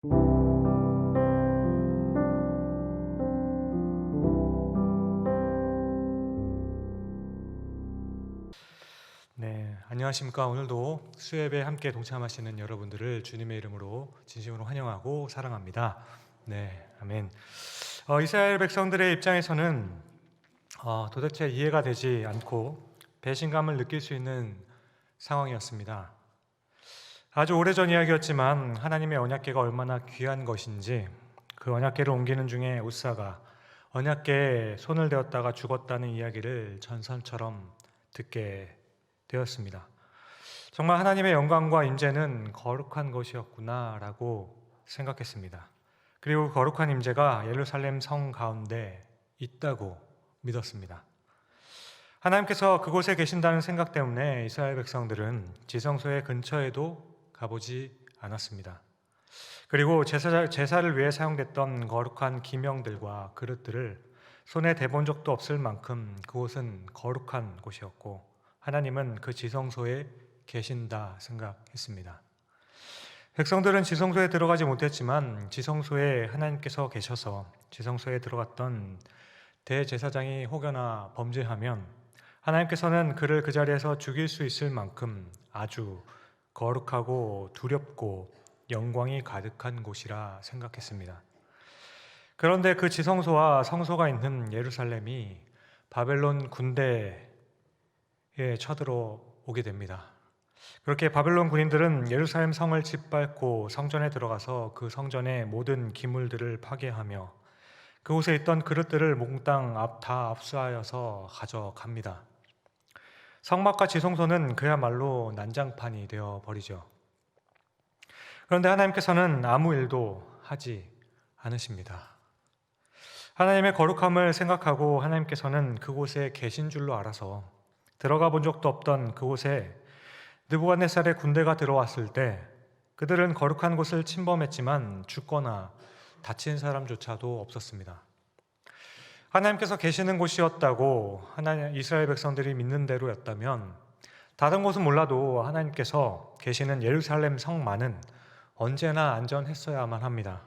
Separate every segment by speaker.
Speaker 1: 네, 안녕하십니까. 오늘도 수예배에 함께 동참하시는 여러분들을 주님의 이름으로 진심으로 환영하고 사랑합니다. 네, 아멘. 이스라엘 백성들의 입장에서는 도대체 이해가 되지 않고 배신감을 느낄 수 있는 상황이었습니다. 아주 오래전 이야기였지만 하나님의 언약궤가 얼마나 귀한 것인지, 그 언약궤를 옮기는 중에 웃사가 언약궤에 손을 대었다가 죽었다는 이야기를 전설처럼 듣게 되었습니다. 정말 하나님의 영광과 임재는 거룩한 것이었구나라고 생각했습니다. 그리고 거룩한 임재가 예루살렘 성 가운데 있다고 믿었습니다. 하나님께서 그곳에 계신다는 생각 때문에 이스라엘 백성들은 지성소의 근처에도 가보지 않았습니다. 그리고 제사를 위해 사용됐던 거룩한 기명들과 그릇들을 손에 대본 적도 없을 만큼 그곳은 거룩한 곳이었고 하나님은 그 지성소에 계신다 생각했습니다. 백성들은 지성소에 들어가지 못했지만 지성소에 하나님께서 계셔서 지성소에 들어갔던 대제사장이 혹여나 범죄하면 하나님께서는 그를 그 자리에서 죽일 수 있을 만큼 아주 거룩하고 두렵고 영광이 가득한 곳이라 생각했습니다. 그런데 그 지성소와 성소가 있는 예루살렘이 바벨론 군대에 쳐들어오게 됩니다. 그렇게 바벨론 군인들은 예루살렘 성을 짓밟고 성전에 들어가서 그 성전의 모든 기물들을 파괴하며 그곳에 있던 그릇들을 몽땅 다 압수하여서 가져갑니다. 성막과 지성소는 그야말로 난장판이 되어버리죠. 그런데 하나님께서는 아무 일도 하지 않으십니다. 하나님의 거룩함을 생각하고 하나님께서는 그곳에 계신 줄로 알아서 들어가 본 적도 없던 그곳에 느부갓네살의 군대가 들어왔을 때 그들은 거룩한 곳을 침범했지만 죽거나 다친 사람조차도 없었습니다. 하나님께서 계시는 곳이었다고 이스라엘 백성들이 믿는 대로였다면 다른 곳은 몰라도 하나님께서 계시는 예루살렘 성만은 언제나 안전했어야만 합니다.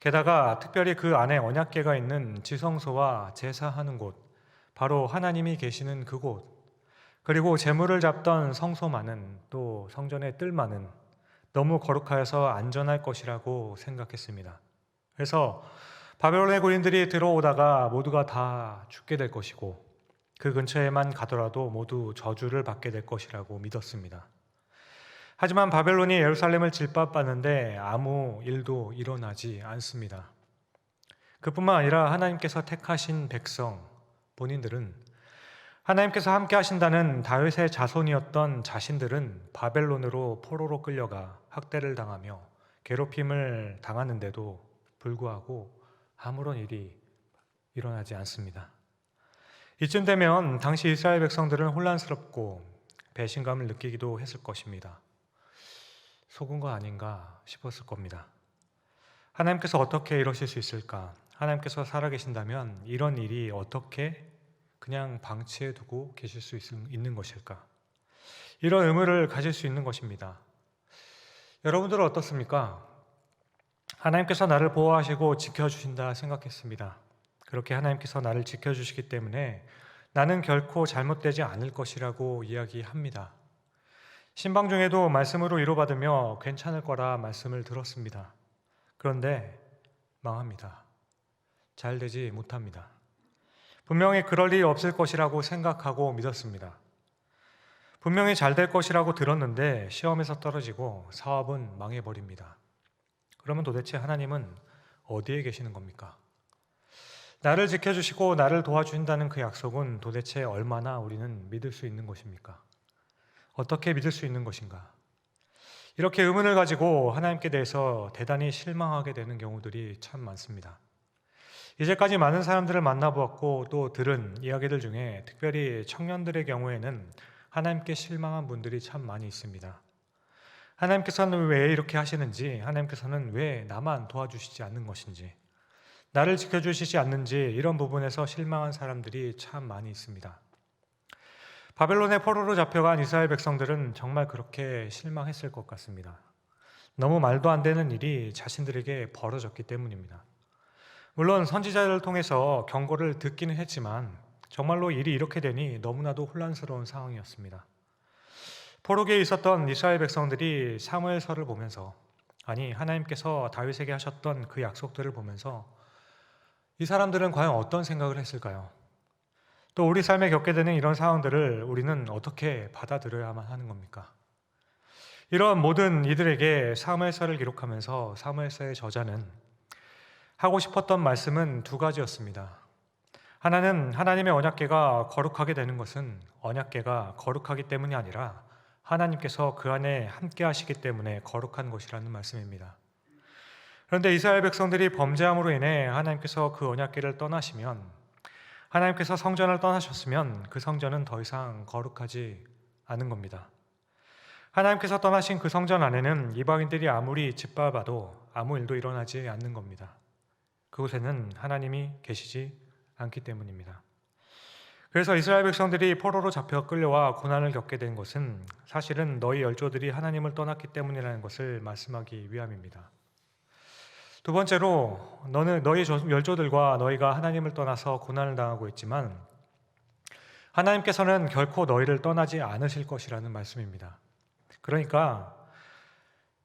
Speaker 1: 게다가 특별히 그 안에 언약궤가 있는 지성소와 제사하는 곳, 바로 하나님이 계시는 그곳, 그리고 제물을 잡던 성소만은 또 성전의 뜰만은 너무 거룩하여서 안전할 것이라고 생각했습니다. 그래서 바벨론의 군인들이 들어오다가 모두가 다 죽게 될 것이고 그 근처에만 가더라도 모두 저주를 받게 될 것이라고 믿었습니다. 하지만 바벨론이 예루살렘을 질밥받는데 아무 일도 일어나지 않습니다. 그뿐만 아니라 하나님께서 택하신 백성, 본인들은 하나님께서 함께 하신다는 다윗의 자손이었던 자신들은 바벨론으로 포로로 끌려가 학대를 당하며 괴롭힘을 당하는데도 불구하고 아무런 일이 일어나지 않습니다. 이쯤 되면 당시 이스라엘 백성들은 혼란스럽고 배신감을 느끼기도 했을 것입니다. 속은 거 아닌가 싶었을 겁니다. 하나님께서 어떻게 이러실 수 있을까? 하나님께서 살아계신다면 이런 일이 어떻게 그냥 방치해 두고 계실 수 있는 것일까? 이런 의문을 가질 수 있는 것입니다. 여러분들은 어떻습니까? 하나님께서 나를 보호하시고 지켜주신다 생각했습니다. 그렇게 하나님께서 나를 지켜주시기 때문에 나는 결코 잘못되지 않을 것이라고 이야기합니다. 신방 중에도 말씀으로 위로받으며 괜찮을 거라 말씀을 들었습니다. 그런데 망합니다. 잘 되지 못합니다. 분명히 그럴 일이 없을 것이라고 생각하고 믿었습니다. 분명히 잘 될 것이라고 들었는데 시험에서 떨어지고 사업은 망해버립니다. 그러면 도대체 하나님은 어디에 계시는 겁니까? 나를 지켜주시고 나를 도와주신다는 그 약속은 도대체 얼마나 우리는 믿을 수 있는 것입니까? 어떻게 믿을 수 있는 것인가? 이렇게 의문을 가지고 하나님께 대해서 대단히 실망하게 되는 경우들이 참 많습니다. 이제까지 많은 사람들을 만나보았고 또 들은 이야기들 중에 특별히 청년들의 경우에는 하나님께 실망한 분들이 참 많이 있습니다. 하나님께서는 왜 이렇게 하시는지, 하나님께서는 왜 나만 도와주시지 않는 것인지, 나를 지켜주시지 않는지 이런 부분에서 실망한 사람들이 참 많이 있습니다. 바벨론의 포로로 잡혀간 이스라엘 백성들은 정말 그렇게 실망했을 것 같습니다. 너무 말도 안 되는 일이 자신들에게 벌어졌기 때문입니다. 물론 선지자를 통해서 경고를 듣기는 했지만 정말로 일이 이렇게 되니 너무나도 혼란스러운 상황이었습니다. 포로기에 있었던 이스라엘 백성들이 사무엘서를 보면서, 아니 하나님께서 다윗에게 하셨던 그 약속들을 보면서 이 사람들은 과연 어떤 생각을 했을까요? 또 우리 삶에 겪게 되는 이런 상황들을 우리는 어떻게 받아들여야만 하는 겁니까? 이런 모든 이들에게 사무엘서를 기록하면서 사무엘서의 저자는 하고 싶었던 말씀은 두 가지였습니다. 하나는 하나님의 언약궤가 거룩하게 되는 것은 언약궤가 거룩하기 때문이 아니라 하나님께서 그 안에 함께 하시기 때문에 거룩한 것이라는 말씀입니다. 그런데 이스라엘 백성들이 범죄함으로 인해 하나님께서 그 언약궤를 떠나시면, 하나님께서 성전을 떠나셨으면 그 성전은 더 이상 거룩하지 않은 겁니다. 하나님께서 떠나신 그 성전 안에는 이방인들이 아무리 짓밟아도 아무 일도 일어나지 않는 겁니다. 그곳에는 하나님이 계시지 않기 때문입니다. 그래서 이스라엘 백성들이 포로로 잡혀 끌려와 고난을 겪게 된 것은 사실은 너희 열조들이 하나님을 떠났기 때문이라는 것을 말씀하기 위함입니다. 두 번째로, 너희 열조들과 너희가 하나님을 떠나서 고난을 당하고 있지만 하나님께서는 결코 너희를 떠나지 않으실 것이라는 말씀입니다. 그러니까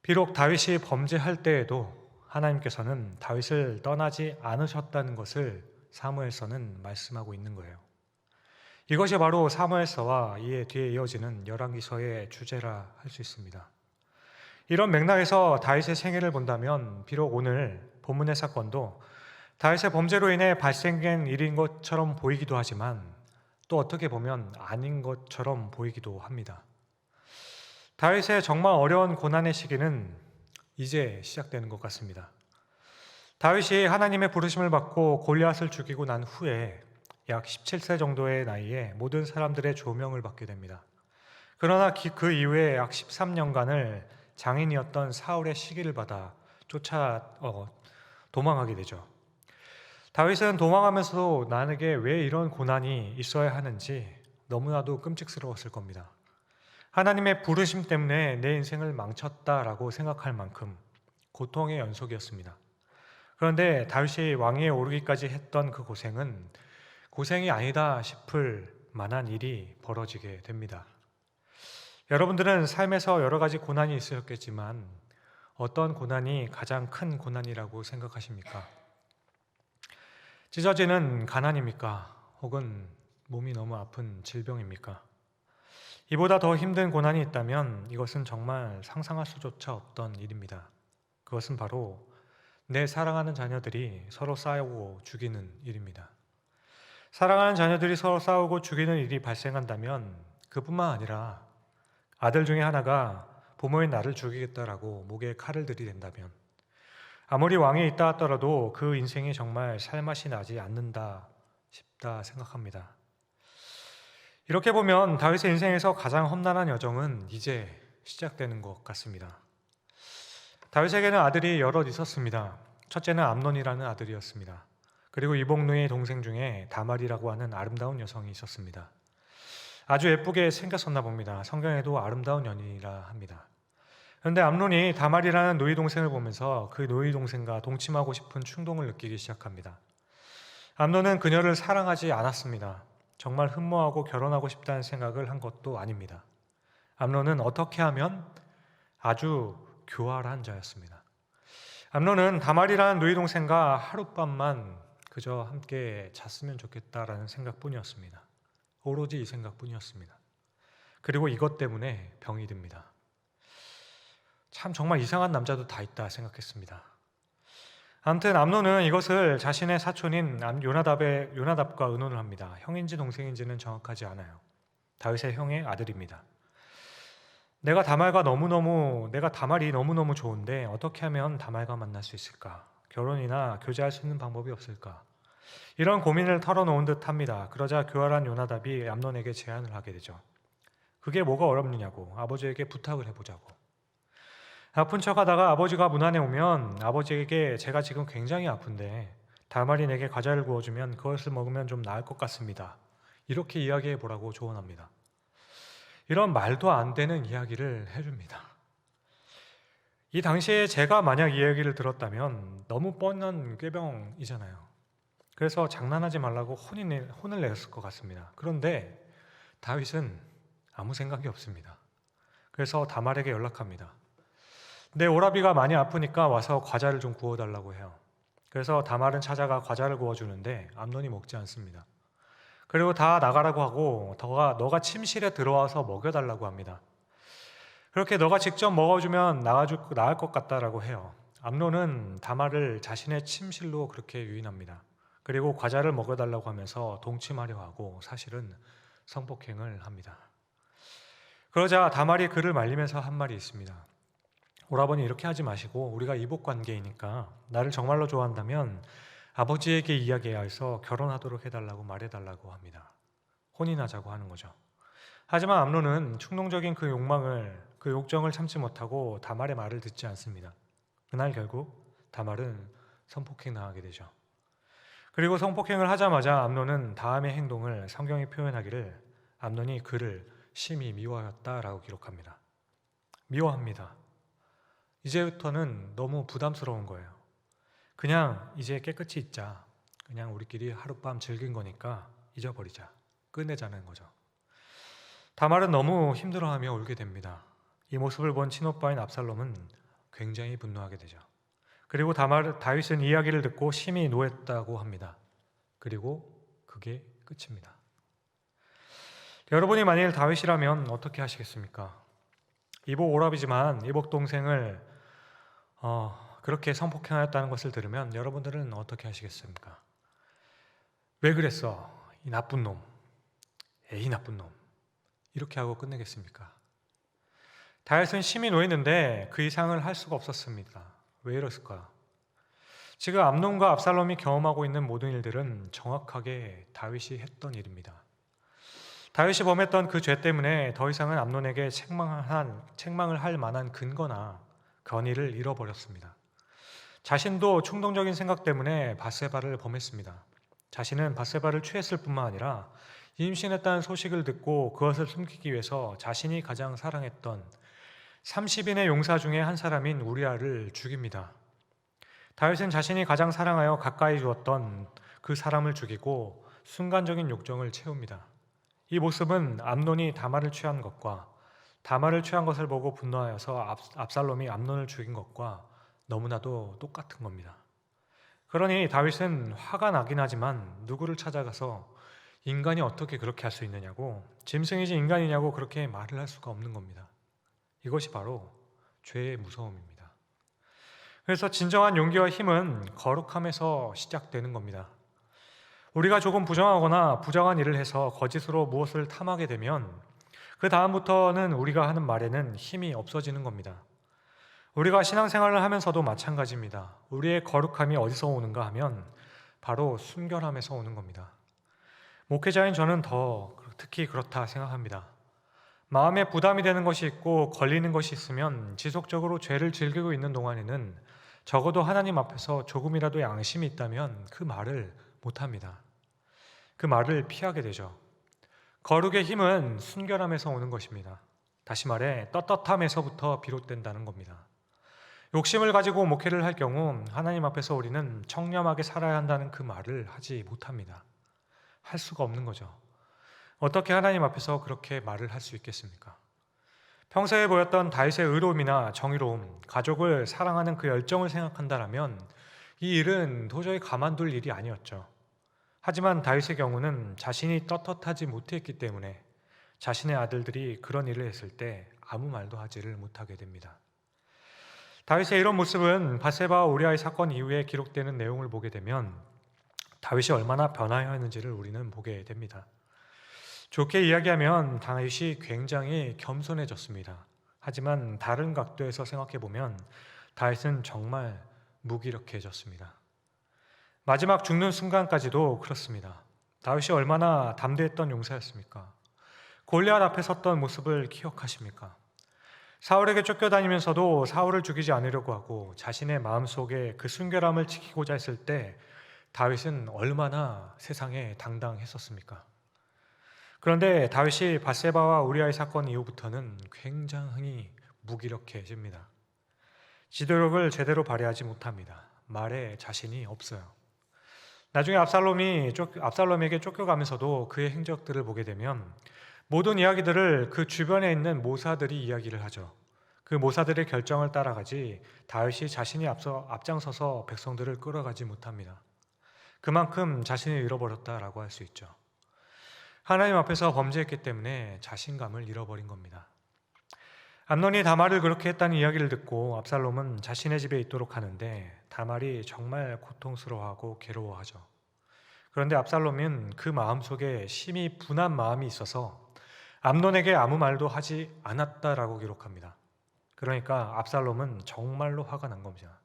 Speaker 1: 비록 다윗이 범죄할 때에도 하나님께서는 다윗을 떠나지 않으셨다는 것을 사무엘서는 말씀하고 있는 거예요. 이것이 바로 사무엘서와 이에 뒤에 이어지는 열왕기서의 주제라 할 수 있습니다. 이런 맥락에서 다윗의 생애를 본다면 비록 오늘 본문의 사건도 다윗의 범죄로 인해 발생된 일인 것처럼 보이기도 하지만 또 어떻게 보면 아닌 것처럼 보이기도 합니다. 다윗의 정말 어려운 고난의 시기는 이제 시작되는 것 같습니다. 다윗이 하나님의 부르심을 받고 골리앗을 죽이고 난 후에 약 17세 정도의 나이에 모든 사람들의 조명을 받게 됩니다. 그러나 그 이후에 약 13년간을 장인이었던 사울의 시기를 받아 도망하게 되죠. 다윗은 도망하면서도 나에게 왜 이런 고난이 있어야 하는지 너무나도 끔찍스러웠을 겁니다. 하나님의 부르심 때문에 내 인생을 망쳤다라고 생각할 만큼 고통의 연속이었습니다. 그런데 다윗이 왕위에 오르기까지 했던 그 고생은 고생이 아니다 싶을 만한 일이 벌어지게 됩니다. 여러분들은 삶에서 여러 가지 고난이 있으셨겠지만 어떤 고난이 가장 큰 고난이라고 생각하십니까? 찢어지는 가난입니까? 혹은 몸이 너무 아픈 질병입니까? 이보다 더 힘든 고난이 있다면 이것은 정말 상상할 수조차 없던 일입니다. 그것은 바로 내 사랑하는 자녀들이 서로 싸우고 죽이는 일입니다. 사랑하는 자녀들이 서로 싸우고 죽이는 일이 발생한다면 그뿐만 아니라 아들 중에 하나가 부모인 나를 죽이겠다라고 목에 칼을 들이댄다면 아무리 왕에 있다 하더라도 그 인생이 정말 살맛이 나지 않는다 싶다 생각합니다. 이렇게 보면 다윗의 인생에서 가장 험난한 여정은 이제 시작되는 것 같습니다. 다윗에게는 아들이 여럿 있었습니다. 첫째는 암논이라는 아들이었습니다. 그리고 이복누의 동생 중에 다말이라고 하는 아름다운 여성이 있었습니다. 아주 예쁘게 생겼었나 봅니다. 성경에도 아름다운 연인이라 합니다. 그런데 암논이 다말이라는 누이 동생을 보면서 그 누이 동생과 동침하고 싶은 충동을 느끼기 시작합니다. 암논은 그녀를 사랑하지 않았습니다. 정말 흠모하고 결혼하고 싶다는 생각을 한 것도 아닙니다. 암논은 어떻게 하면 아주 교활한 자였습니다. 암논은 다말이라는 누이 동생과 하룻밤만 그저 함께 잤으면 좋겠다라는 생각뿐이었습니다. 오로지 이 생각뿐이었습니다. 그리고 이것 때문에 병이 듭니다. 참 정말 이상한 남자도 다 있다 생각했습니다. 아무튼 암논은 이것을 자신의 사촌인 요나답과 의논을 합니다. 형인지 동생인지는 정확하지 않아요. 다윗의 형의 아들입니다. 내가 다말이 너무너무 좋은데 어떻게 하면 다말과 만날 수 있을까? 결혼이나 교제할 수 있는 방법이 없을까? 이런 고민을 털어놓은 듯 합니다. 그러자 교활한 요나답이 암논에게 제안을 하게 되죠. 그게 뭐가 어렵느냐고, 아버지에게 부탁을 해보자고. 아픈 척하다가 아버지가 문 안에 오면 아버지에게 제가 지금 굉장히 아픈데 다말이 내게 과자를 구워주면 그것을 먹으면 좀 나을 것 같습니다. 이렇게 이야기해보라고 조언합니다. 이런 말도 안 되는 이야기를 해줍니다. 이 당시에 제가 만약 이 얘기를 들었다면 너무 뻔한 꾀병이잖아요. 그래서 장난하지 말라고 혼을 냈을 것 같습니다. 그런데 다윗은 아무 생각이 없습니다. 그래서 다말에게 연락합니다. 내 오라비가 많이 아프니까 와서 과자를 좀 구워달라고 해요. 그래서 다말은 찾아가 과자를 구워주는데 암논이 먹지 않습니다. 그리고 다 나가라고 하고 너가 침실에 들어와서 먹여달라고 합니다. 그렇게 너가 직접 먹어주면 나을 것 같다라고 해요. 암논은 다말을 자신의 침실로 그렇게 유인합니다. 그리고 과자를 먹여달라고 하면서 동침하려 하고 사실은 성폭행을 합니다. 그러자 다말이 그를 말리면서 한 말이 있습니다. 오라버니, 이렇게 하지 마시고 우리가 이복 관계이니까 나를 정말로 좋아한다면 아버지에게 이야기해서 결혼하도록 해달라고 말해달라고 합니다. 혼인하자고 하는 거죠. 하지만 암논은 충동적인 그 욕정을 참지 못하고 다말의 말을 듣지 않습니다. 그날 결국 다말은 성폭행 당하게 되죠. 그리고 성폭행을 하자마자 암논은 다음의 행동을 성경이 표현하기를 암논이 그를 심히 미워하였다라고 기록합니다. 미워합니다. 이제부터는 너무 부담스러운 거예요. 그냥 이제 깨끗이 잊자. 그냥 우리끼리 하룻밤 즐긴 거니까 잊어버리자. 끝내자는 거죠. 다말은 너무 힘들어하며 울게 됩니다. 이 모습을 본 친오빠인 압살롬은 굉장히 분노하게 되죠. 그리고 다윗은 이야기를 듣고 심히 노했다고 합니다. 그리고 그게 끝입니다. 여러분이 만일 다윗이라면 어떻게 하시겠습니까? 이복 오라비지만 이복 동생을 그렇게 성폭행하였다는 것을 들으면 여러분들은 어떻게 하시겠습니까? 왜 그랬어? 이 나쁜 놈. 에이 나쁜 놈. 이렇게 하고 끝내겠습니까? 다윗은 심히 노했는데 그 이상을 할 수가 없었습니다. 왜 이랬을까요? 지금 암논과 압살롬이 경험하고 있는 모든 일들은 정확하게 다윗이 했던 일입니다. 다윗이 범했던 그 죄 때문에 더 이상은 암논에게 책망을 할 만한 근거나 권위를 잃어버렸습니다. 자신도 충동적인 생각 때문에 밧세바를 범했습니다. 자신은 밧세바를 취했을 뿐만 아니라 임신했다는 소식을 듣고 그것을 숨기기 위해서 자신이 가장 사랑했던 30인의 용사 중에 한 사람인 우리아를 죽입니다. 다윗은 자신이 가장 사랑하여 가까이 두었던 그 사람을 죽이고 순간적인 욕정을 채웁니다. 이 모습은 암논이 다말을 취한 것과 다말을 취한 것을 보고 분노하여서 압살롬이 암논을 죽인 것과 너무나도 똑같은 겁니다. 그러니 다윗은 화가 나긴 하지만 누구를 찾아가서 인간이 어떻게 그렇게 할 수 있느냐고, 짐승이지 인간이냐고 그렇게 말을 할 수가 없는 겁니다. 이것이 바로 죄의 무서움입니다. 그래서 진정한 용기와 힘은 거룩함에서 시작되는 겁니다. 우리가 조금 부정하거나 부정한 일을 해서 거짓으로 무엇을 탐하게 되면 그 다음부터는 우리가 하는 말에는 힘이 없어지는 겁니다. 우리가 신앙생활을 하면서도 마찬가지입니다. 우리의 거룩함이 어디서 오는가 하면 바로 순결함에서 오는 겁니다. 목회자인 저는 특히 그렇다 생각합니다. 마음에 부담이 되는 것이 있고 걸리는 것이 있으면 지속적으로 죄를 즐기고 있는 동안에는 적어도 하나님 앞에서 조금이라도 양심이 있다면 그 말을 못합니다. 그 말을 피하게 되죠. 거룩의 힘은 순결함에서 오는 것입니다. 다시 말해 떳떳함에서부터 비롯된다는 겁니다. 욕심을 가지고 목회를 할 경우 하나님 앞에서 우리는 청렴하게 살아야 한다는 그 말을 하지 못합니다. 할 수가 없는 거죠. 어떻게 하나님 앞에서 그렇게 말을 할 수 있겠습니까? 평소에 보였던 다윗의 의로움이나 정의로움, 가족을 사랑하는 그 열정을 생각한다면 이 일은 도저히 가만둘 일이 아니었죠. 하지만 다윗의 경우는 자신이 떳떳하지 못했기 때문에 자신의 아들들이 그런 일을 했을 때 아무 말도 하지를 못하게 됩니다. 다윗의 이런 모습은 밧세바와 우리아의 사건 이후에 기록되는 내용을 보게 되면 다윗이 얼마나 변화했는지를 우리는 보게 됩니다. 좋게 이야기하면 다윗이 굉장히 겸손해졌습니다. 하지만 다른 각도에서 생각해 보면 다윗은 정말 무기력해졌습니다. 마지막 죽는 순간까지도 그렇습니다. 다윗이 얼마나 담대했던 용사였습니까? 골리앗 앞에 섰던 모습을 기억하십니까? 사울에게 쫓겨다니면서도 사울을 죽이지 않으려고 하고 자신의 마음속에 그 순결함을 지키고자 했을 때 다윗은 얼마나 세상에 당당했었습니까? 그런데 다윗이 밧세바와 우리아의 사건 이후부터는 굉장히 무기력해집니다. 지도력을 제대로 발휘하지 못합니다. 말에 자신이 없어요. 나중에 압살롬에게 쫓겨가면서도 그의 행적들을 보게 되면 모든 이야기들을 그 주변에 있는 모사들이 이야기를 하죠. 그 모사들의 결정을 따라가지 다윗이 자신이 앞장서서 백성들을 끌어가지 못합니다. 그만큼 자신을 잃어버렸다라고 할 수 있죠. 하나님 앞에서 범죄했기 때문에 자신감을 잃어버린 겁니다. 암논이 다말을 그렇게 했다는 이야기를 듣고 압살롬은 자신의 집에 있도록 하는데 다말이 정말 고통스러워하고 괴로워하죠. 그런데 압살롬은 그 마음속에 심히 분한 마음이 있어서 암논에게 아무 말도 하지 않았다라고 기록합니다. 그러니까 압살롬은 정말로 화가 난 겁니다.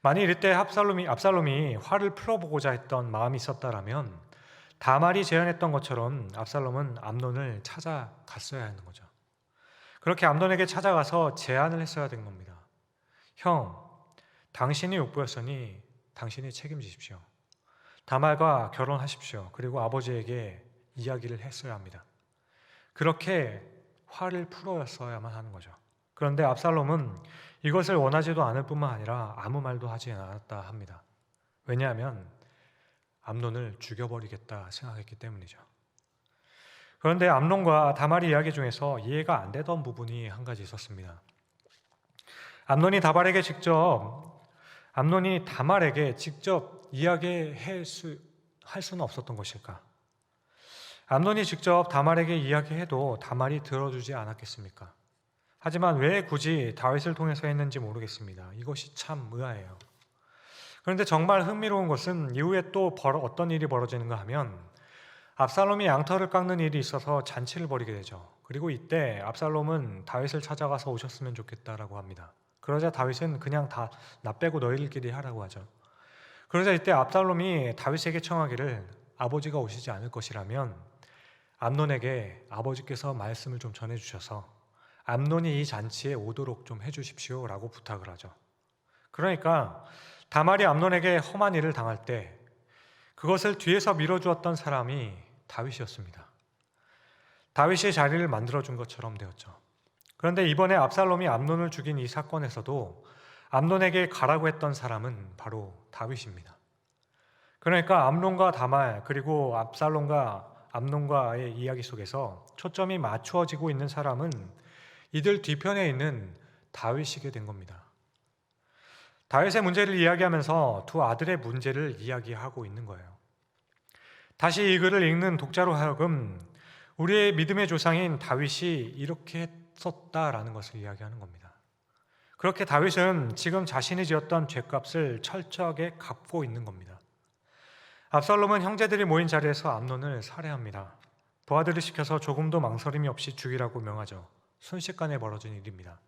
Speaker 1: 만일 이때 압살롬이 화를 풀어보고자 했던 마음이 있었다라면 다말이 제안했던 것처럼 압살롬은 암논을 찾아갔어야 하는 거죠. 그렇게 암논에게 찾아가서 제안을 했어야 된 겁니다. 형, 당신이 욕보였으니 당신이 책임지십시오. 다말과 결혼하십시오. 그리고 아버지에게 이야기를 했어야 합니다. 그렇게 화를 풀어야만 하는 거죠. 그런데 압살롬은 이것을 원하지도 않을 뿐만 아니라 아무 말도 하지 않았다 합니다. 왜냐하면 암논을 죽여버리겠다 생각했기 때문이죠. 그런데 암논과 다말의 이야기 중에서 이해가 안 되던 부분이 한 가지 있었습니다. 암논이 다말에게 직접 이야기할 수는 없었던 것일까? 암논이 직접 다말에게 이야기해도 다말이 들어주지 않았겠습니까? 하지만 왜 굳이 다윗을 통해서 했는지 모르겠습니다. 이것이 참 의아해요. 그런데 정말 흥미로운 것은 이후에 또 어떤 일이 벌어지는가 하면 압살롬이 양털을 깎는 일이 있어서 잔치를 벌이게 되죠. 그리고 이때 압살롬은 다윗을 찾아가서 오셨으면 좋겠다라고 합니다. 그러자 다윗은 그냥 다 나 빼고 너희들끼리 하라고 하죠. 그러자 이때 압살롬이 다윗에게 청하기를 아버지가 오시지 않을 것이라면 암논에게 아버지께서 말씀을 좀 전해주셔서 암논이 이 잔치에 오도록 좀 해주십시오 라고 부탁을 하죠. 그러니까 다말이 암논에게 험한 일을 당할 때 그것을 뒤에서 밀어주었던 사람이 다윗이었습니다. 다윗이 자리를 만들어준 것처럼 되었죠. 그런데 이번에 압살롬이 암논을 죽인 이 사건에서도 암논에게 가라고 했던 사람은 바로 다윗입니다. 그러니까 암논과 다말 그리고 압살롬과 암논과의 이야기 속에서 초점이 맞추어지고 있는 사람은 이들 뒤편에 있는 다윗이게 된 겁니다. 다윗의 문제를 이야기하면서 두 아들의 문제를 이야기하고 있는 거예요. 다시 이 글을 읽는 독자로 하여금 우리의 믿음의 조상인 다윗이 이렇게 했었다라는 것을 이야기하는 겁니다. 그렇게 다윗은 지금 자신이 지었던 죄값을 철저하게 갚고 있는 겁니다. 압살롬은 형제들이 모인 자리에서 암논을 살해합니다. 부하들을 시켜서 조금도 망설임이 없이 죽이라고 명하죠. 순식간에 벌어진 일입니다.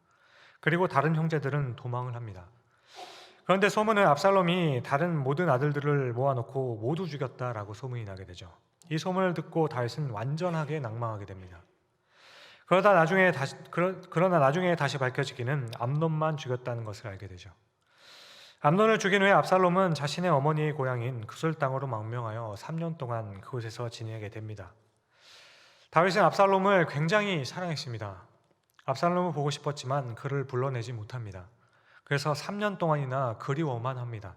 Speaker 1: 그리고 다른 형제들은 도망을 합니다. 그런데 소문은 압살롬이 다른 모든 아들들을 모아놓고 모두 죽였다라고 소문이 나게 되죠. 이 소문을 듣고 다윗은 완전하게 낭망하게 됩니다. 그러나 나중에 다시 밝혀지기는 암논만 죽였다는 것을 알게 되죠. 암논을 죽인 후에 압살롬은 자신의 어머니의 고향인 구슬 땅으로 망명하여 3년 동안 그곳에서 지내게 됩니다. 다윗은 압살롬을 굉장히 사랑했습니다. 압살롬을 보고 싶었지만 그를 불러내지 못합니다. 그래서 3년 동안이나 그리워만 합니다.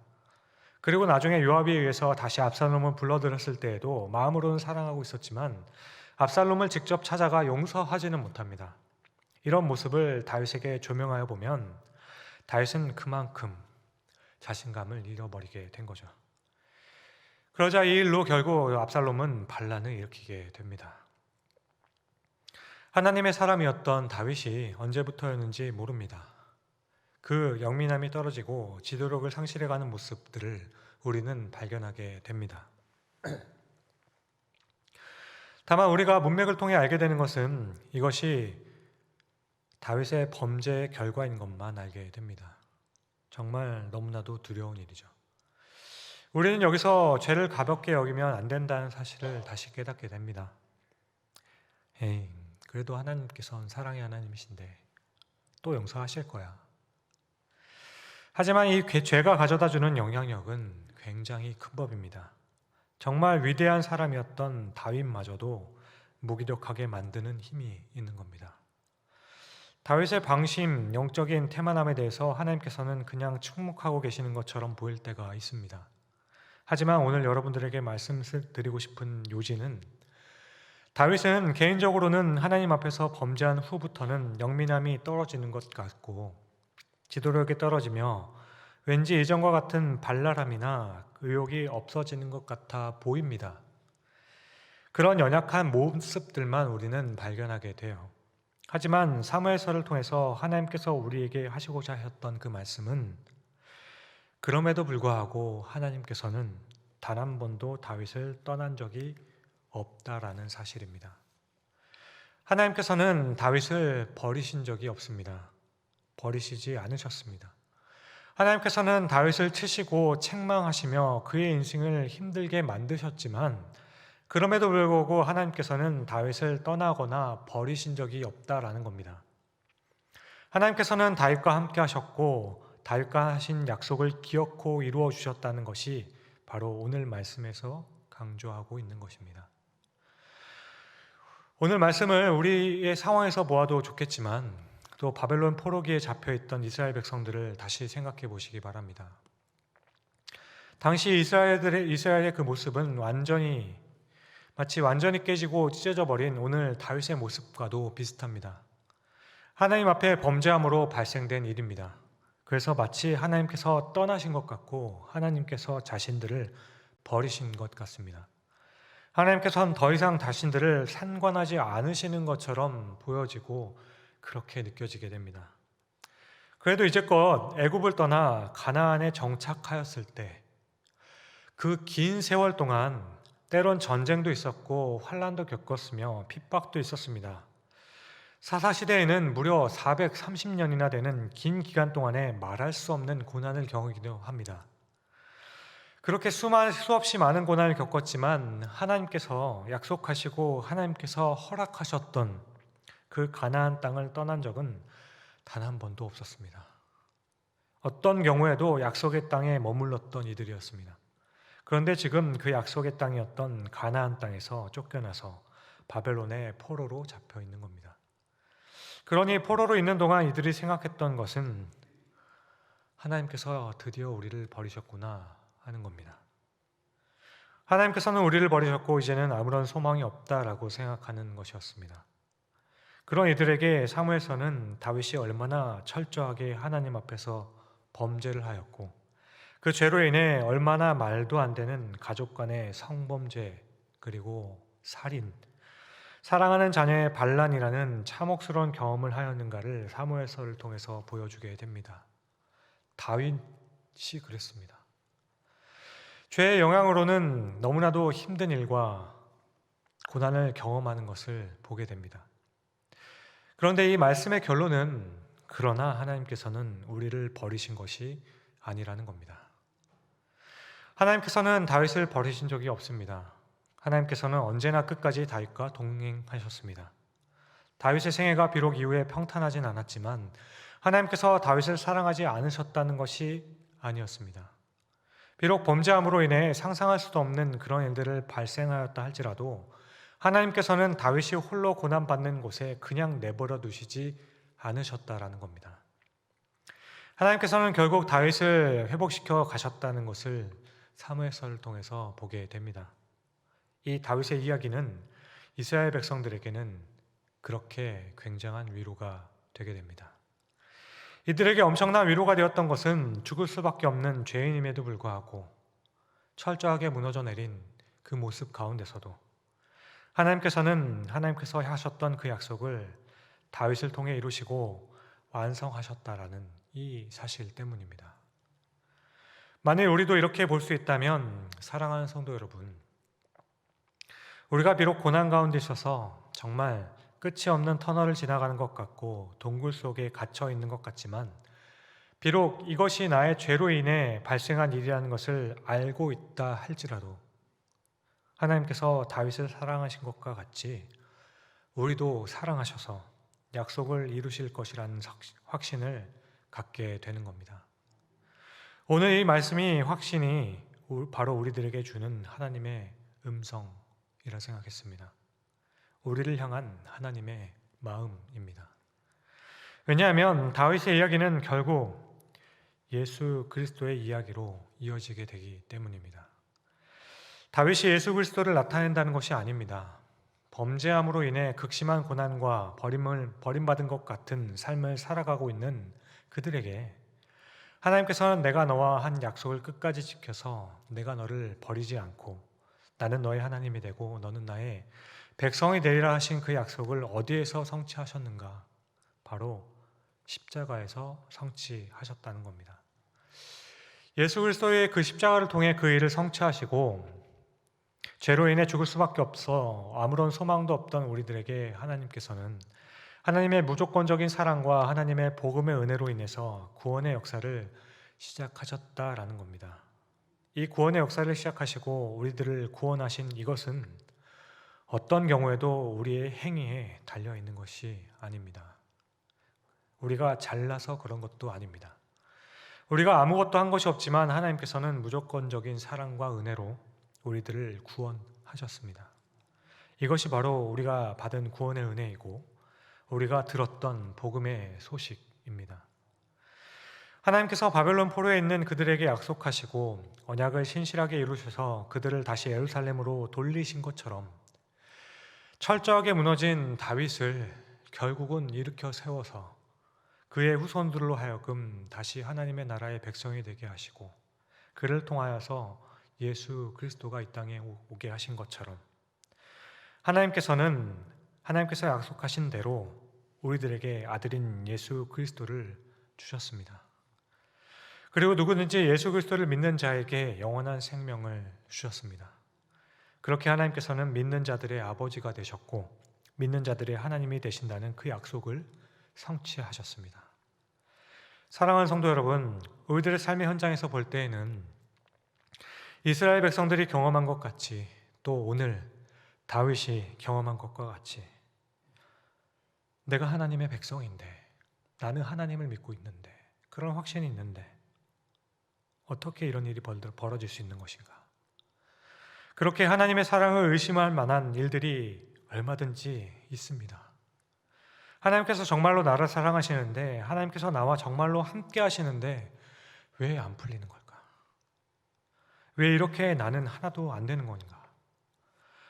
Speaker 1: 그리고 나중에 요압에 의해서 다시 압살롬을 불러들였을 때에도 마음으로는 사랑하고 있었지만 압살롬을 직접 찾아가 용서하지는 못합니다. 이런 모습을 다윗에게 조명하여 보면 다윗은 그만큼 자신감을 잃어버리게 된 거죠. 그러자 이 일로 결국 압살롬은 반란을 일으키게 됩니다. 하나님의 사람이었던 다윗이 언제부터였는지 모릅니다. 그 영민함이 떨어지고 지도력을 상실해가는 모습들을 우리는 발견하게 됩니다. 다만 우리가 문맥을 통해 알게 되는 것은 이것이 다윗의 범죄의 결과인 것만 알게 됩니다. 정말 너무나도 두려운 일이죠. 우리는 여기서 죄를 가볍게 여기면 안 된다는 사실을 다시 깨닫게 됩니다. 그래도 하나님께서는 사랑의 하나님이신데 또 용서하실 거야. 하지만 이 죄가 가져다주는 영향력은 굉장히 큰 법입니다. 정말 위대한 사람이었던 다윗마저도 무기력하게 만드는 힘이 있는 겁니다. 다윗의 방심, 영적인 태만함에 대해서 하나님께서는 그냥 침묵하고 계시는 것처럼 보일 때가 있습니다. 하지만 오늘 여러분들에게 말씀드리고 싶은 요지는 다윗은 개인적으로는 하나님 앞에서 범죄한 후부터는 영민함이 떨어지는 것 같고 지도력이 떨어지며 왠지 예전과 같은 발랄함이나 의욕이 없어지는 것 같아 보입니다. 그런 연약한 모습들만 우리는 발견하게 돼요. 하지만 사무엘서를 통해서 하나님께서 우리에게 하시고자 하셨던 그 말씀은 그럼에도 불구하고 하나님께서는 단 한 번도 다윗을 떠난 적이 없다라는 사실입니다. 하나님께서는 다윗을 버리신 적이 없습니다. 버리시지 않으셨습니다. 하나님께서는 다윗을 치시고 책망하시며 그의 인생을 힘들게 만드셨지만 그럼에도 불구하고 하나님께서는 다윗을 떠나거나 버리신 적이 없다라는 겁니다. 하나님께서는 다윗과 함께 하셨고 다윗과 하신 약속을 기억코 이루어 주셨다는 것이 바로 오늘 말씀에서 강조하고 있는 것입니다. 오늘 말씀을 우리의 상황에서 보아도 좋겠지만 또 바벨론 포로기에 잡혀있던 이스라엘 백성들을 다시 생각해 보시기 바랍니다. 당시 이스라엘의 그 모습은 마치 완전히 깨지고 찢어져 버린 오늘 다윗의 모습과도 비슷합니다. 하나님 앞에 범죄함으로 발생된 일입니다. 그래서 마치 하나님께서 떠나신 것 같고 하나님께서 자신들을 버리신 것 같습니다. 하나님께서는 더 이상 자신들을 상관하지 않으시는 것처럼 보여지고 그렇게 느껴지게 됩니다. 그래도 이제껏 애굽을 떠나 가나안에 정착하였을 때 그 긴 세월 동안 때론 전쟁도 있었고 환난도 겪었으며 핍박도 있었습니다. 사사시대에는 무려 430년이나 되는 긴 기간 동안에 말할 수 없는 고난을 겪기도 합니다. 그렇게 수없이 많은 고난을 겪었지만 하나님께서 약속하시고 하나님께서 허락하셨던 그 가나안 땅을 떠난 적은 단 한 번도 없었습니다. 어떤 경우에도 약속의 땅에 머물렀던 이들이었습니다. 그런데 지금 그 약속의 땅이었던 가나안 땅에서 쫓겨나서 바벨론의 포로로 잡혀 있는 겁니다. 그러니 포로로 있는 동안 이들이 생각했던 것은 하나님께서 드디어 우리를 버리셨구나 하는 겁니다. 하나님께서는 우리를 버리셨고 이제는 아무런 소망이 없다라고 생각하는 것이었습니다. 그런 이들에게 사무엘서는 다윗이 얼마나 철저하게 하나님 앞에서 범죄를 하였고 그 죄로 인해 얼마나 말도 안 되는 가족 간의 성범죄 그리고 살인, 사랑하는 자녀의 반란이라는 참혹스러운 경험을 하였는가를 사무엘서를 통해서 보여주게 됩니다. 다윗이 그랬습니다. 죄의 영향으로는 너무나도 힘든 일과 고난을 경험하는 것을 보게 됩니다. 그런데 이 말씀의 결론은 그러나 하나님께서는 우리를 버리신 것이 아니라는 겁니다. 하나님께서는 다윗을 버리신 적이 없습니다. 하나님께서는 언제나 끝까지 다윗과 동행하셨습니다. 다윗의 생애가 비록 이후에 평탄하진 않았지만 하나님께서 다윗을 사랑하지 않으셨다는 것이 아니었습니다. 비록 범죄함으로 인해 상상할 수도 없는 그런 일들을 발생하였다 할지라도 하나님께서는 다윗이 홀로 고난받는 곳에 그냥 내버려 두시지 않으셨다라는 겁니다. 하나님께서는 결국 다윗을 회복시켜 가셨다는 것을 사무엘서를 통해서 보게 됩니다. 이 다윗의 이야기는 이스라엘 백성들에게는 그렇게 굉장한 위로가 되게 됩니다. 이들에게 엄청난 위로가 되었던 것은 죽을 수밖에 없는 죄인임에도 불구하고 철저하게 무너져 내린 그 모습 가운데서도 하나님께서 하셨던 그 약속을 다윗을 통해 이루시고 완성하셨다라는 이 사실 때문입니다. 만일 우리도 이렇게 볼 수 있다면 사랑하는 성도 여러분, 우리가 비록 고난 가운데 있어서 정말 끝이 없는 터널을 지나가는 것 같고 동굴 속에 갇혀 있는 것 같지만 비록 이것이 나의 죄로 인해 발생한 일이라는 것을 알고 있다 할지라도 하나님께서 다윗을 사랑하신 것과 같이 우리도 사랑하셔서 약속을 이루실 것이라는 확신을 갖게 되는 겁니다. 오늘 이 말씀이 확신이 바로 우리들에게 주는 하나님의 음성이라 생각했습니다. 우리를 향한 하나님의 마음입니다. 왜냐하면 다윗의 이야기는 결국 예수 그리스도의 이야기로 이어지게 되기 때문입니다. 다윗이 예수 그리스도를 나타낸다는 것이 아닙니다. 범죄함으로 인해 극심한 고난과 버림받은 것 같은 삶을 살아가고 있는 그들에게 하나님께서는 내가 너와 한 약속을 끝까지 지켜서 내가 너를 버리지 않고 나는 너의 하나님이 되고 너는 나의 백성이 되리라 하신 그 약속을 어디에서 성취하셨는가? 바로 십자가에서 성취하셨다는 겁니다. 예수 그리스도의 그 십자가를 통해 그 일을 성취하시고 죄로 인해 죽을 수밖에 없어 아무런 소망도 없던 우리들에게 하나님께서는 하나님의 무조건적인 사랑과 하나님의 복음의 은혜로 인해서 구원의 역사를 시작하셨다라는 겁니다. 이 구원의 역사를 시작하시고 우리들을 구원하신 이것은 어떤 경우에도 우리의 행위에 달려 있는 것이 아닙니다. 우리가 잘나서 그런 것도 아닙니다. 우리가 아무것도 한 것이 없지만 하나님께서는 무조건적인 사랑과 은혜로 우리들을 구원하셨습니다. 이것이 바로 우리가 받은 구원의 은혜이고 우리가 들었던 복음의 소식입니다. 하나님께서 바벨론 포로에 있는 그들에게 약속하시고 언약을 신실하게 이루셔서 그들을 다시 예루살렘으로 돌리신 것처럼 철저하게 무너진 다윗을 결국은 일으켜 세워서 그의 후손들로 하여금 다시 하나님의 나라의 백성이 되게 하시고 그를 통하여서 예수 그리스도가 이 땅에 오게 하신 것처럼 하나님께서 약속하신 대로 우리들에게 아들인 예수 그리스도를 주셨습니다. 그리고 누구든지 예수 그리스도를 믿는 자에게 영원한 생명을 주셨습니다. 그렇게 하나님께서는 믿는 자들의 아버지가 되셨고 믿는 자들의 하나님이 되신다는 그 약속을 성취하셨습니다. 사랑하는 성도 여러분, 우리들의 삶의 현장에서 볼 때에는 이스라엘 백성들이 경험한 것 같이 또 오늘 다윗이 경험한 것과 같이 내가 하나님의 백성인데 나는 하나님을 믿고 있는데 그런 확신이 있는데 어떻게 이런 일이 벌어질 수 있는 것인가? 그렇게 하나님의 사랑을 의심할 만한 일들이 얼마든지 있습니다. 하나님께서 정말로 나를 사랑하시는데 하나님께서 나와 정말로 함께 하시는데 왜 안 풀리는 걸까? 왜 이렇게 나는 하나도 안 되는 건가?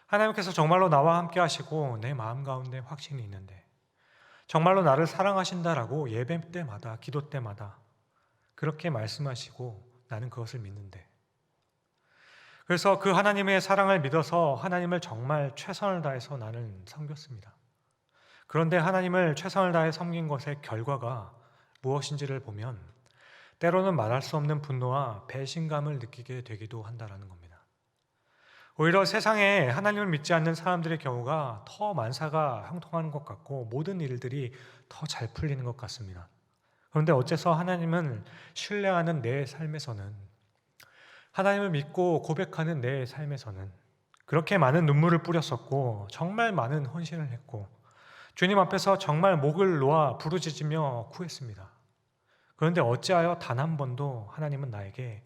Speaker 1: 하나님께서 정말로 나와 함께 하시고 내 마음 가운데 확신이 있는데 정말로 나를 사랑하신다라고 예배 때마다 기도 때마다 그렇게 말씀하시고 나는 그것을 믿는데 그래서 그 하나님의 사랑을 믿어서 하나님을 정말 최선을 다해서 나는 섬겼습니다. 그런데 하나님을 최선을 다해 섬긴 것의 결과가 무엇인지를 보면 때로는 말할 수 없는 분노와 배신감을 느끼게 되기도 한다는 겁니다. 오히려 세상에 하나님을 믿지 않는 사람들의 경우가 더 만사가 형통하는 것 같고 모든 일들이 더 잘 풀리는 것 같습니다. 그런데 어째서 하나님을 신뢰하는 내 삶에서는 하나님을 믿고 고백하는 내 삶에서는 그렇게 많은 눈물을 뿌렸었고 정말 많은 헌신을 했고 주님 앞에서 정말 목을 놓아 부르짖으며 구했습니다. 그런데 어찌하여 단 한 번도 하나님은 나에게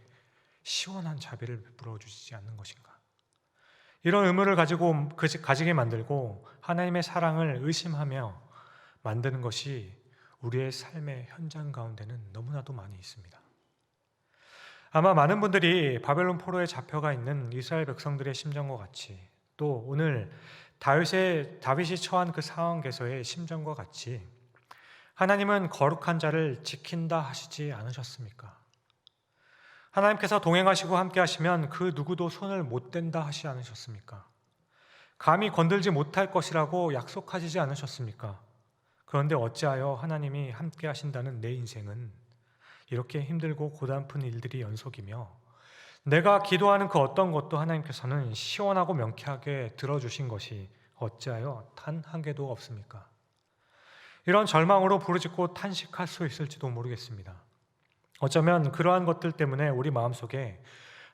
Speaker 1: 시원한 자비를 베풀어 주시지 않는 것인가? 이런 의문을 가지게 만들고 하나님의 사랑을 의심하며 만드는 것이 우리의 삶의 현장 가운데는 너무나도 많이 있습니다. 아마 많은 분들이 바벨론 포로에 잡혀가 있는 이스라엘 백성들의 심정과 같이 또 오늘 다윗이 처한 그 상황에서의 심정과 같이 하나님은 거룩한 자를 지킨다 하시지 않으셨습니까? 하나님께서 동행하시고 함께 하시면 그 누구도 손을 못 댄다 하시지 않으셨습니까? 감히 건들지 못할 것이라고 약속하시지 않으셨습니까? 그런데 어찌하여 하나님이 함께 하신다는 내 인생은 이렇게 힘들고 고단픈 일들이 연속이며 내가 기도하는 그 어떤 것도 하나님께서는 시원하고 명쾌하게 들어주신 것이 어찌하여 단 한 개도 없습니까? 이런 절망으로 부르짖고 탄식할 수 있을지도 모르겠습니다. 어쩌면 그러한 것들 때문에 우리 마음속에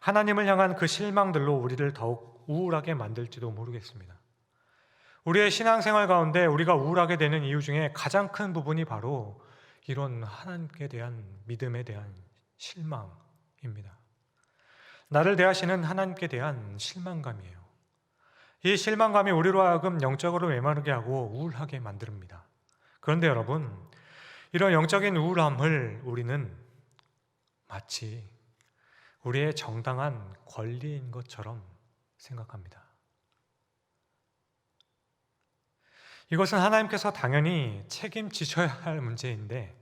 Speaker 1: 하나님을 향한 그 실망들로 우리를 더욱 우울하게 만들지도 모르겠습니다. 우리의 신앙생활 가운데 우리가 우울하게 되는 이유 중에 가장 큰 부분이 바로 이런 하나님께 대한 믿음에 대한 실망입니다. 나를 대하시는 하나님께 대한 실망감이에요. 이 실망감이 우리로 하여금 영적으로 메마르게 하고 우울하게 만듭니다. 그런데 여러분, 이런 영적인 우울함을 우리는 마치 우리의 정당한 권리인 것처럼 생각합니다. 이것은 하나님께서 당연히 책임지셔야 할 문제인데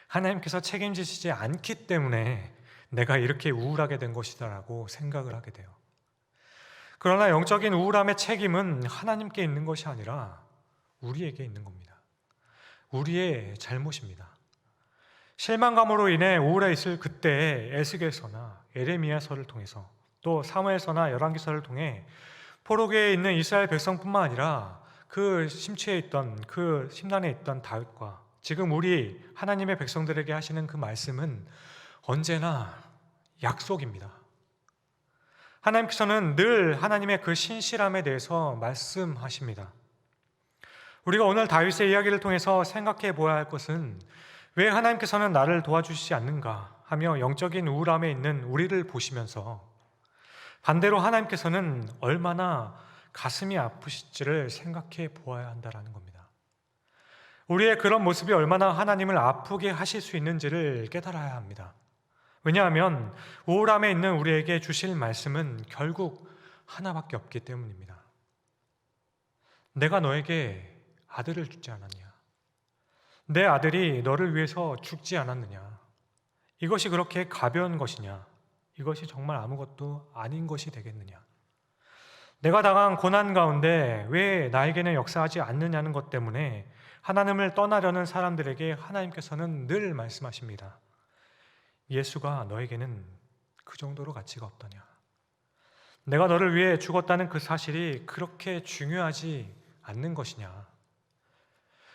Speaker 1: 하나님께서 책임지시지 않기 때문에 내가 이렇게 우울하게 된 것이다라고 생각을 하게 돼요. 그러나 영적인 우울함의 책임은 하나님께 있는 것이 아니라 우리에게 있는 겁니다. 우리의 잘못입니다. 실망감으로 인해 우울해 있을 그때에 에스겔서나 에레미야서를 통해서 또 사무엘서나 열왕기서를 통해 포로기에 있는 이스라엘 백성뿐만 아니라 그 심취해 있던 그 심란에 있던 다윗과 지금 우리 하나님의 백성들에게 하시는 그 말씀은 언제나 약속입니다. 하나님께서는 늘 하나님의 그 신실함에 대해서 말씀하십니다. 우리가 오늘 다윗의 이야기를 통해서 생각해 보아야 할 것은 왜 하나님께서는 나를 도와주시지 않는가 하며 영적인 우울함에 있는 우리를 보시면서 반대로 하나님께서는 얼마나 가슴이 아프실지를 생각해 보아야 한다는 겁니다. 우리의 그런 모습이 얼마나 하나님을 아프게 하실 수 있는지를 깨달아야 합니다. 왜냐하면 우울함에 있는 우리에게 주실 말씀은 결국 하나밖에 없기 때문입니다. 내가 너에게 아들을 주지 않았냐? 내 아들이 너를 위해서 죽지 않았느냐? 이것이 그렇게 가벼운 것이냐? 이것이 정말 아무것도 아닌 것이 되겠느냐? 내가 당한 고난 가운데 왜 나에게는 역사하지 않느냐는 것 때문에 하나님을 떠나려는 사람들에게 하나님께서는 늘 말씀하십니다. 예수가 너에게는 그 정도로 가치가 없더냐? 내가 너를 위해 죽었다는 그 사실이 그렇게 중요하지 않는 것이냐?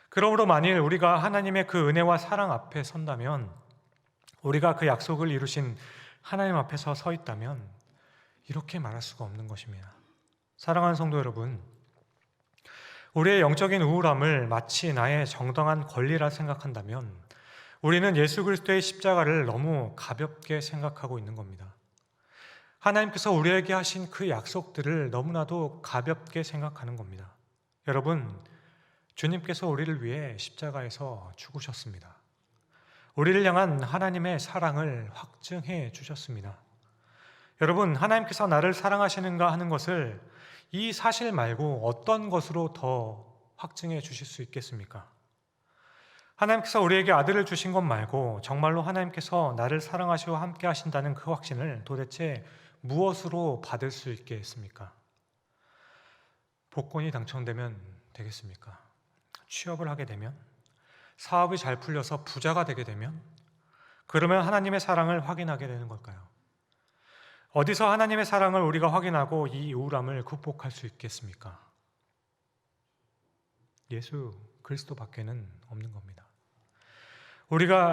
Speaker 1: 그러므로 만일 우리가 하나님의 그 은혜와 사랑 앞에 선다면, 우리가 그 약속을 이루신 하나님 앞에서 서 있다면 이렇게 말할 수가 없는 것입니다. 사랑하는 성도 여러분, 우리의 영적인 우울함을 마치 나의 정당한 권리라 생각한다면 우리는 예수 그리스도의 십자가를 너무 가볍게 생각하고 있는 겁니다. 하나님께서 우리에게 하신 그 약속들을 너무나도 가볍게 생각하는 겁니다. 여러분, 주님께서 우리를 위해 십자가에서 죽으셨습니다. 우리를 향한 하나님의 사랑을 확증해 주셨습니다. 여러분, 하나님께서 나를 사랑하시는가 하는 것을 이 사실 말고 어떤 것으로 더 확증해 주실 수 있겠습니까? 하나님께서 우리에게 아들을 주신 것 말고 정말로 하나님께서 나를 사랑하시고 함께 하신다는 그 확신을 도대체 무엇으로 받을 수 있겠습니까? 복권이 당첨되면 되겠습니까? 취업을 하게 되면? 사업이 잘 풀려서 부자가 되게 되면? 그러면 하나님의 사랑을 확인하게 되는 걸까요? 어디서 하나님의 사랑을 우리가 확인하고 이 우울함을 극복할 수 있겠습니까? 예수 그리스도 밖에는 없는 겁니다.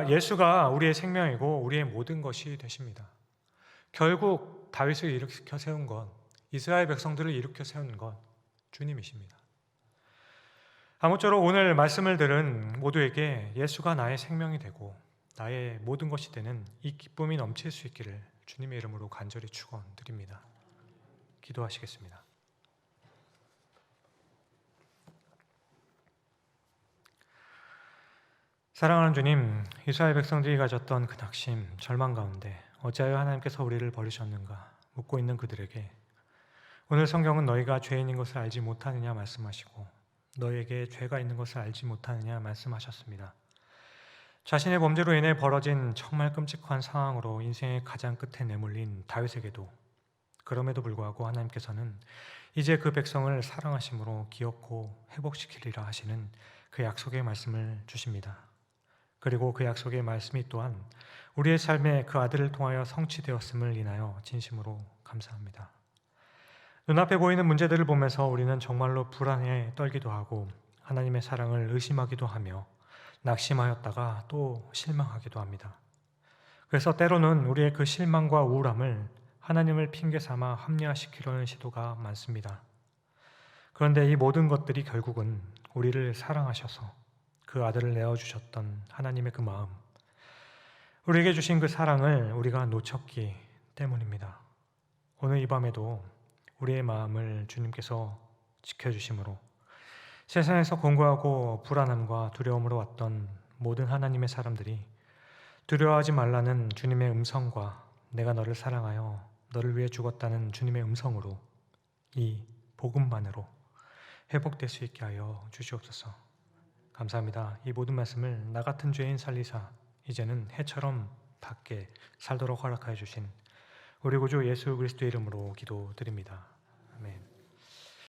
Speaker 1: 예수가 우리의 생명이고 우리의 모든 것이 되십니다. 결국 다윗을 일으켜 세운 것, 이스라엘 백성들을 일으켜 세운 것, 주님이십니다. 아무쪼록 오늘 말씀을 들은 모두에게 예수가 나의 생명이 되고 나의 모든 것이 되는 이 기쁨이 넘칠 수 있기를 주님의 이름으로 간절히 축원드립니다. 기도하시겠습니다. 사랑하는 주님, 이스라엘 백성들이 가졌던 그 낙심, 절망 가운데 어찌하여 하나님께서 우리를 버리셨는가 묻고 있는 그들에게 오늘 성경은 너희가 죄인인 것을 알지 못하느냐 말씀하시고 너희에게 죄가 있는 것을 알지 못하느냐 말씀하셨습니다. 자신의 범죄로 인해 벌어진 정말 끔찍한 상황으로 인생의 가장 끝에 내몰린 다윗에게도 그럼에도 불구하고 하나님께서는 이제 그 백성을 사랑하심으로 기억고 회복시키리라 하시는 그 약속의 말씀을 주십니다. 그리고 그 약속의 말씀이 또한 우리의 삶에 그 아들을 통하여 성취되었음을 인하여 진심으로 감사합니다. 눈앞에 보이는 문제들을 보면서 우리는 정말로 불안에 떨기도 하고 하나님의 사랑을 의심하기도 하며 낙심하였다가 또 실망하기도 합니다. 그래서 때로는 우리의 그 실망과 우울함을 하나님을 핑계 삼아 합리화시키려는 시도가 많습니다. 그런데 이 모든 것들이 결국은 우리를 사랑하셔서 그 아들을 내어주셨던 하나님의 그 마음, 우리에게 주신 그 사랑을 우리가 놓쳤기 때문입니다. 오늘 이 밤에도 우리의 마음을 주님께서 지켜주심으로 세상에서 공고하고 불안함과 두려움으로 왔던 모든 하나님의 사람들이 두려워하지 말라는 주님의 음성과 내가 너를 사랑하여 너를 위해 죽었다는 주님의 음성으로 이 복음만으로 회복될 수 있게 하여 주시옵소서. 감사합니다. 이 모든 말씀을 나 같은 죄인 살리사 이제는 해처럼 밖에 살도록 허락하여 주신 우리 구주 예수 그리스도의 이름으로 기도드립니다.